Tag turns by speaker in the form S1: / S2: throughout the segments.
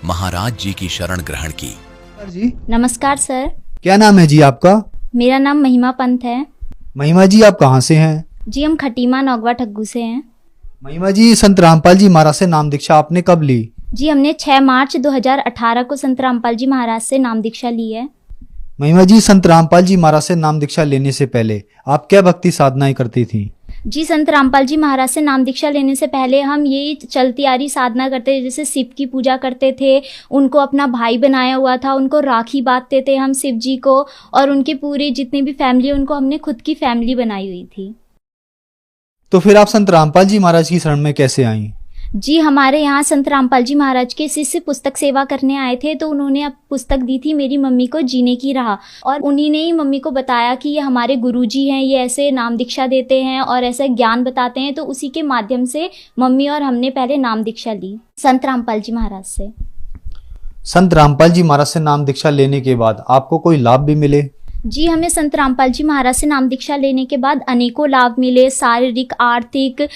S1: महाराज जी की शरण ग्रहण की।
S2: जी
S3: नमस्कार सर।
S2: क्या नाम है जी आपका?
S3: मेरा नाम महिमा पंत है।
S2: महिमा जी आप कहाँ से हैं?
S3: जी हम खटीमा नौगवा ठग्गू से हैं।
S2: महिमा जी संत रामपाल जी महाराज से नाम दीक्षा आपने कब ली?
S3: जी हमने 6 मार्च 2018 को संत रामपाल जी महाराज से नाम दीक्षा ली है।
S2: महिमा जी संत रामपाल जी महाराज से नाम दीक्षा लेने से पहले आप क्या भक्ति साधनाएं करती थी?
S3: जी संत रामपाल जी महाराज से नाम दीक्षा लेने से पहले हम यही चलती आ रही साधना करते थे, जैसे शिव की पूजा करते थे, उनको अपना भाई बनाया हुआ था, उनको राखी बांधते थे हम शिव जी को, और उनके पूरे जितनी भी फैमिली उनको हमने खुद की फैमिली बनाई हुई थी।
S2: तो फिर आप संत रामपाल जी महाराज की शरण में कैसे आई?
S3: जी हमारे यहाँ संत रामपाल जी महाराज के शिष्य पुस्तक सेवा करने आए थे, तो उन्होंने अब पुस्तक दी थी मेरी मम्मी को जीने की राह, और उन्हीं ने ही मम्मी को बताया कि ये हमारे गुरुजी हैं, ये ऐसे नाम दीक्षा देते हैं और ऐसे ज्ञान बताते हैं। तो उसी के माध्यम से मम्मी और हमने पहले नाम दीक्षा ली संत रामपाल जी महाराज से।
S2: संत रामपाल जी महाराज से नाम दीक्षा लेने के बाद आपको कोई लाभ भी मिले?
S3: जी हमें संत रामपाल जी महाराज से नाम दीक्षा लेने के बाद अनेकों लाभ मिले, शारीरिक, आर्थिक,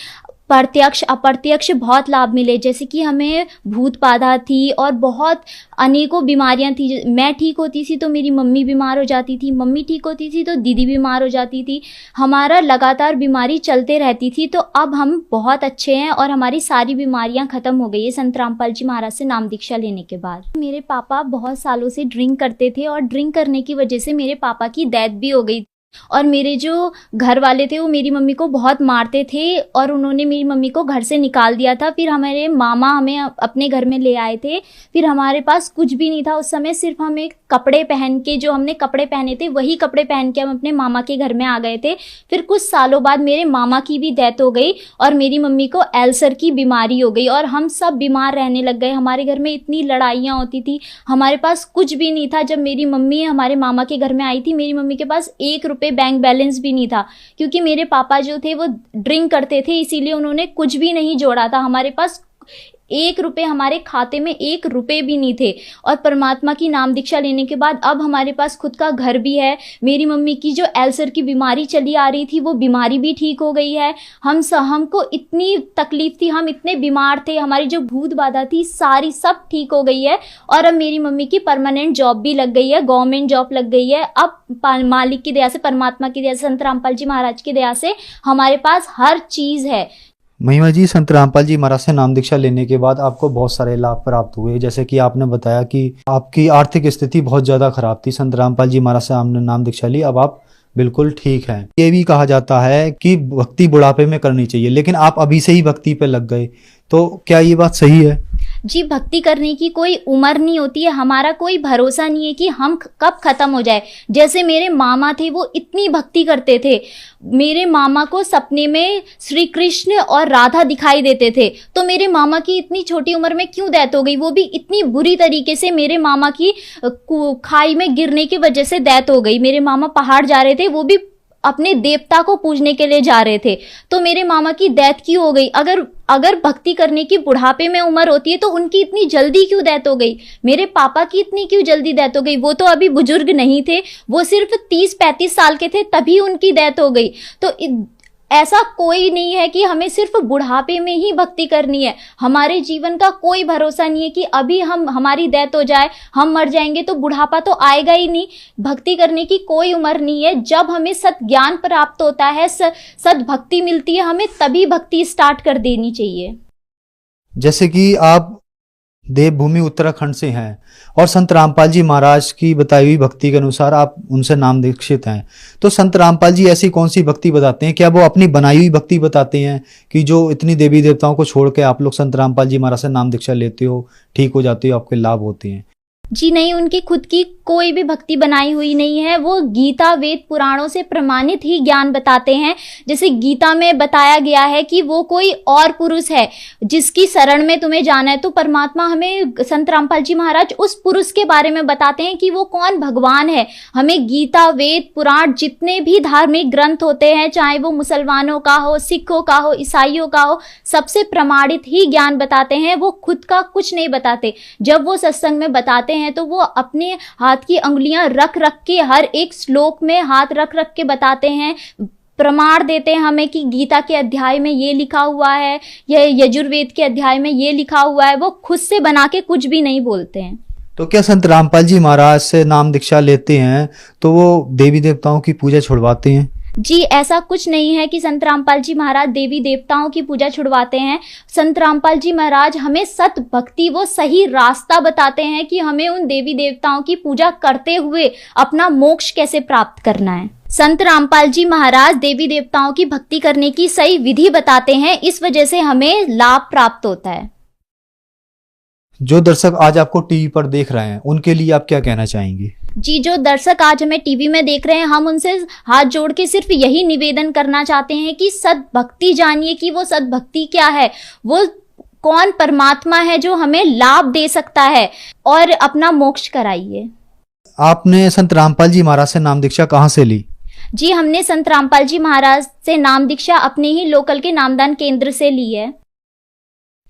S3: प्रत्यक्ष अप्रत्यक्ष बहुत लाभ मिले। जैसे कि हमें भूत बाधा थी और बहुत अनेकों बीमारियां थी। मैं ठीक होती थी तो मेरी मम्मी बीमार हो जाती थी, मम्मी ठीक होती थी तो दीदी बीमार हो जाती थी, हमारा लगातार बीमारी चलते रहती थी। तो अब हम बहुत अच्छे हैं और हमारी सारी बीमारियां खत्म हो गई है संत रामपाल जी महाराज से नाम दीक्षा लेने के बाद। मेरे पापा बहुत सालों से ड्रिंक करते थे और ड्रिंक करने की वजह से मेरे पापा की डेथ भी हो गई, और मेरे जो घर वाले थे वो मेरी मम्मी को बहुत मारते थे और उन्होंने मेरी मम्मी को घर से निकाल दिया था। फिर हमारे मामा हमें अपने घर में ले आए थे। फिर हमारे पास कुछ भी नहीं था उस समय, सिर्फ हमें कपड़े पहन के, जो हमने कपड़े पहने थे वही कपड़े पहन के हम अपने मामा के घर में आ गए थे। फिर कुछ सालों बाद मेरे मामा की भी डेथ हो गई और मेरी मम्मी को अल्सर की बीमारी हो गई और हम सब बीमार रहने लग गए। हमारे घर में इतनी लड़ाइयाँ होती थी, हमारे पास कुछ भी नहीं था। जब मेरी मम्मी हमारे मामा के घर में आई थी, मेरी मम्मी के पास 1 रुपये बैंक बैलेंस भी नहीं था, क्योंकि मेरे पापा जो थे वो ड्रिंक करते थे, इसीलिए उन्होंने कुछ भी नहीं जोड़ा था। हमारे पास 1 रुपये, हमारे खाते में 1 रुपये भी नहीं थे। और परमात्मा की नाम दीक्षा लेने के बाद अब हमारे पास खुद का घर भी है। मेरी मम्मी की जो अल्सर की बीमारी चली आ रही थी वो बीमारी भी ठीक हो गई है। हमको इतनी तकलीफ थी, हम इतने बीमार थे, हमारी जो भूत बाधा थी सारी सब ठीक हो गई है। और अब मेरी मम्मी की परमानेंट जॉब भी लग गई है, गवर्नमेंट जॉब लग गई है। अब मालिक की दया से, परमात्मा की दया से, संत रामपाल जी महाराज की दया से हमारे पास हर चीज़ है।
S2: महिमा जी संत रामपाल जी महाराज से नाम दीक्षा लेने के बाद आपको बहुत सारे लाभ प्राप्त हुए, जैसे कि आपने बताया कि आपकी आर्थिक स्थिति बहुत ज़्यादा खराब थी, संत रामपाल जी महाराज से आपने नाम दीक्षा ली, अब आप बिल्कुल ठीक हैं। ये भी कहा जाता है कि भक्ति बुढ़ापे में करनी चाहिए, लेकिन आप अभी से ही भक्ति पे लग गए, तो क्या ये बात सही है?
S3: जी भक्ति करने की कोई उम्र नहीं होती है, हमारा कोई भरोसा नहीं है कि हम कब खत्म हो जाए। जैसे मेरे मामा थे, वो इतनी भक्ति करते थे, मेरे मामा को सपने में श्री कृष्ण और राधा दिखाई देते थे। तो मेरे मामा की इतनी छोटी उम्र में क्यों डेथ हो गई, वो भी इतनी बुरी तरीके से। मेरे मामा की खाई में गिरने की वजह से डेथ हो गई। मेरे मामा पहाड़ जा रहे थे, वो भी अपने देवता को पूजने के लिए जा रहे थे, तो मेरे मामा की डेथ क्यों हो गई? अगर भक्ति करने की बुढ़ापे में उम्र होती है तो उनकी इतनी जल्दी क्यों डेथ हो गई? मेरे पापा की इतनी क्यों जल्दी डेथ हो गई? वो तो अभी बुजुर्ग नहीं थे, वो सिर्फ 30-35 साल के थे, तभी उनकी डेथ हो गई। तो ऐसा कोई नहीं है कि हमें सिर्फ बुढ़ापे में ही भक्ति करनी है। हमारे जीवन का कोई भरोसा नहीं है कि अभी हमारी डेथ हो जाए, हम मर जाएंगे तो बुढ़ापा तो आएगा ही नहीं। भक्ति करने की कोई उम्र नहीं है। जब हमें सत ज्ञान प्राप्त होता है, सत भक्ति मिलती है, हमें तभी भक्ति स्टार्ट कर देनी चाहिए।
S2: जैसे कि आप देवभूमि उत्तराखंड से हैं और संत रामपाल जी महाराज की बताई हुई भक्ति के अनुसार आप उनसे नाम दीक्षित हैं, तो संत रामपाल जी ऐसी कौन सी भक्ति बताते हैं? क्या वो अपनी बनाई हुई भक्ति बताते हैं कि जो इतनी देवी देवताओं को छोड़ के आप लोग संत रामपाल जी महाराज से नाम दीक्षा लेते हो, ठीक हो जाते हो, आपके लाभ होते हैं?
S3: जी नहीं, उनकी खुद की कोई भी भक्ति बनाई हुई नहीं है। वो गीता वेद पुराणों से प्रमाणित ही ज्ञान बताते हैं। जैसे गीता में बताया गया है कि वो कोई और पुरुष है जिसकी शरण में तुम्हें जाना है, तो परमात्मा हमें, संत रामपाल जी महाराज उस पुरुष के बारे में बताते हैं कि वो कौन भगवान है। हमें गीता वेद पुराण जितने भी धार्मिक ग्रंथ होते हैं, चाहे वो मुसलमानों का हो, सिखों का हो, ईसाइयों का हो, सबसे प्रमाणित ही ज्ञान बताते हैं। वो खुद का कुछ नहीं बताते। जब वो सत्संग में बताते हैं तो वो अपने हाथ की अंगुलियां रख रख के, हर एक श्लोक में हाथ रख रख के बताते हैं। प्रमाण देते हैं हमें कि गीता के अध्याय में ये लिखा हुआ है, यह यजुर्वेद के अध्याय में ये लिखा हुआ है। वो खुद से बना के कुछ भी नहीं बोलते हैं।
S2: तो क्या संत रामपाल जी महाराज से नाम दीक्षा लेते हैं तो वो देवी देवताओं की पूजा छुड़वाते हैं?
S3: जी, ऐसा कुछ नहीं है कि संत रामपाल जी महाराज देवी देवताओं की पूजा छुड़वाते हैं। संत रामपाल जी महाराज हमें सत भक्ति, वो सही रास्ता बताते हैं कि हमें उन देवी देवताओं की पूजा करते हुए अपना मोक्ष कैसे प्राप्त करना है। संत रामपाल जी महाराज देवी देवताओं की भक्ति करने की सही विधि बताते हैं, इस वजह से हमें लाभ प्राप्त होता है।
S2: जो दर्शक आज आपको टीवी पर देख रहे हैं उनके लिए आप क्या कहना चाहेंगी?
S3: जी, जो दर्शक आज हमें टीवी में देख रहे हैं, हम उनसे हाथ जोड़ के सिर्फ यही निवेदन करना चाहते हैं कि सद्भक्ति जानिए कि वो सद्भक्ति क्या है, वो कौन परमात्मा है जो हमें लाभ दे सकता है, और अपना मोक्ष कराइए।
S2: आपने संत रामपाल जी महाराज से नाम दीक्षा कहाँ से ली?
S3: जी, हमने संत रामपाल जी महाराज से नाम दीक्षा अपने ही लोकल के नामदान केंद्र से ली है।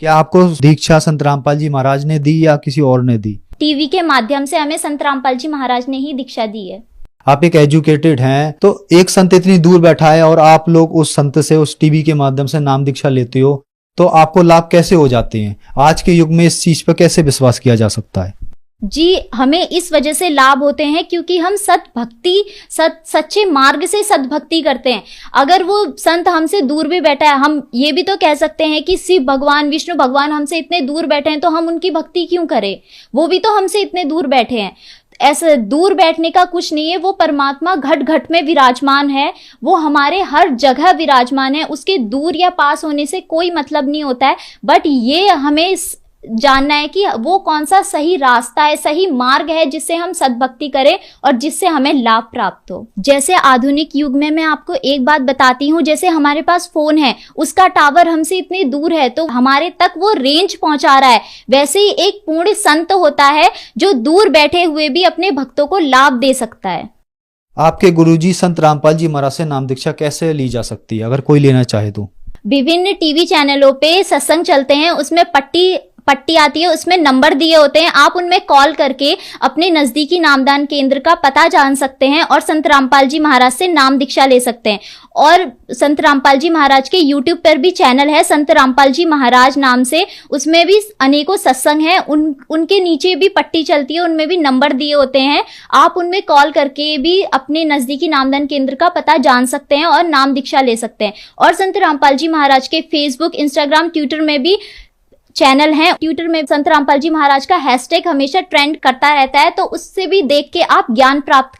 S2: क्या आपको दीक्षा संत रामपाल जी महाराज ने दी या किसी और ने दी?
S3: टीवी के माध्यम से हमें संत रामपाल जी महाराज ने ही दीक्षा दी है।
S2: आप एक एजुकेटेड हैं, तो एक संत इतनी दूर बैठा है और आप लोग उस संत से उस टीवी के माध्यम से नाम दीक्षा लेते हो, तो आपको लाभ कैसे हो जाते हैं? आज के युग में इस चीज पर कैसे विश्वास किया जा सकता है?
S3: जी, हमें इस वजह से लाभ होते हैं क्योंकि हम सद्भक्ति, सच्चे मार्ग से सद्भक्ति करते हैं। अगर वो संत हमसे दूर भी बैठा है, हम ये भी तो कह सकते हैं कि शिव भगवान, विष्णु भगवान हमसे इतने दूर बैठे हैं तो हम उनकी भक्ति क्यों करें? वो भी तो हमसे इतने दूर बैठे हैं। ऐसे दूर बैठने का कुछ नहीं है, वो परमात्मा घट घट में विराजमान है, वो हमारे हर जगह विराजमान है। उसके दूर या पास होने से कोई मतलब नहीं होता है, बट ये हमें जानना है कि वो कौन सा सही रास्ता है, सही मार्ग है जिससे हम सद्भक्ति करें और जिससे हमें लाभ प्राप्त हो। जैसे आधुनिक युग में मैं आपको एक बात बताती हूँ, जैसे हमारे पास फोन है, उसका टावर हमसे इतनी दूर है तो हमारे तक वो रेंज पहुंचा रहा है, वैसे ही एक पूर्ण संत होता है जो दूर बैठे हुए भी अपने भक्तों को लाभ दे सकता है।
S2: आपके गुरुजी संत रामपाल जी महाराज से नाम दीक्षा कैसे ली जा सकती है, अगर कोई लेना चाहे तो?
S3: विभिन्न टीवी चैनलों पे सत्संग चलते हैं, उसमें पट्टी आती है, उसमें नंबर दिए होते हैं। आप उनमें कॉल करके अपने नजदीकी नामदान केंद्र का पता जान सकते हैं और संत रामपाल जी महाराज से नाम दीक्षा ले सकते हैं। और संत रामपाल जी महाराज के यूट्यूब पर भी चैनल है संत रामपाल जी महाराज नाम से, उसमें भी अनेकों सत्संग हैं। उनके नीचे भी पट्टी चलती है, उनमें भी नंबर दिए होते हैं। आप उनमें कॉल करके भी अपने नजदीकी नामदान केंद्र का पता जान सकते हैं और नाम दीक्षा ले सकते हैं। और संत रामपाल जी महाराज के फेसबुक, इंस्टाग्राम, ट्विटर में भी चैनल है। ट्विटर में संत रामपाल जी महाराज का हैशटैग हमेशा ट्रेंड करता रहता है, तो उससे भी देख के आप ज्ञान प्राप्त